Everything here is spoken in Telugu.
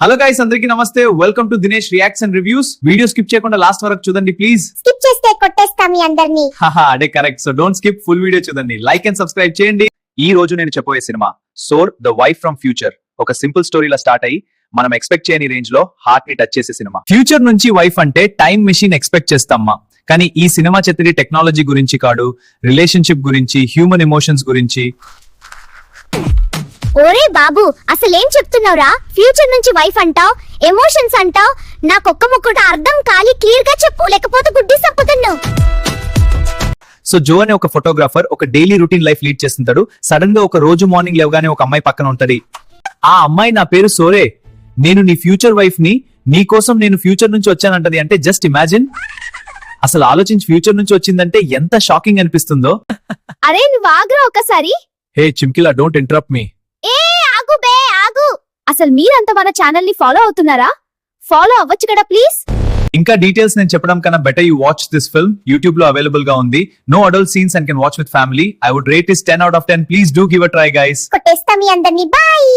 హలో గైస్, అందరికీ నమస్తే. Welcome to Dinesh reacts and reviews. Video skip చేయకుండా లాస్ట్ వరకు చూడండి ప్లీజ్. స్కిప్ చేస్తే కొట్టేస్తా మీ అందరినీ. అదే correct. So don't skip, full video చూడండి. లైక్ అండ్ సబ్స్క్రైబ్ చేయండి. ఈ రోజు నేను చెప్పబోయే cinema Sore the wife from future. ఒక సింపుల్ స్టోరీలా స్టార్ట్ అయ్యి మనం ఎక్స్పెక్ట్ చేయని రేంజ్ లో హార్ట్ ని టచ్ చేసే సినిమా. ఫ్యూచర్ నుంచి వైఫ్ అంటే టైం మెషిన్ ఎక్స్పెక్ట్ చేస్తామ్మా, కానీ ఈ సినిమా చెత్తిడి టెక్నాలజీ గురించి కాదు, రిలేషన్షిప్ గురించి, హ్యూమన్ ఎమోషన్స్ గురించి. ఓరే బాబు, అసలేం చెప్తున్నావురా? ఫ్యూచర్ నుంచి వైఫ్ అంటావు, ఎమోషన్స్ అంటావు. నాకొక్క ముక్కట అర్థం కాలి క్లియర్ గా చెప్పు, లేకపోతే గుడ్డి సంపుతున్నావు. సో జో అనే ఒక ఫోటోగ్రాఫర్ ఒక డైలీ రొటీన్ లైఫ్ లీడ్ చేస్తుంటాడు. సడన్ గా ఒక రోజు మార్నింగ్ లేవగానే ఒక అమ్మాయి పక్కన ఉంటది. ఆ అమ్మాయి నా పేరు సోరే, నేను నీ ఫ్యూచర్ వైఫ్ ని, నీ కోసం నేను ఫ్యూచర్ నుంచి వచ్చానంటది. అంటే జస్ట్ ఇమాజిన్, అసలు ఆలోచించి ఫ్యూచర్ నుంచి వచ్చిందంటే ఎంత షాకింగ్ అనిపిస్తుందో. అరే నువ్వు ఆగ్రా ఒకసారి. హే చిమ్కిలా, డోంట్ ఇంటరప్ట్ మీ. ఏ ఆగు బే ఆగు. అసలు మీరంతా మన ఛానల్ ని ఫాలో అవుతున్నారా? ఫాలో అవ్వచ్చు కదా ప్లీజ్. ఇంకా డీటెయిల్స్ నేను చెప్పడం కన్నా better you watch this film. YouTube లో అవైలబుల్ గా ఉంది. No adult scenes and can watch with family. I would rate is 10 out of 10. Please do give a try guys. కొట్టేస్తా మీ అందరినీ. బాయ్.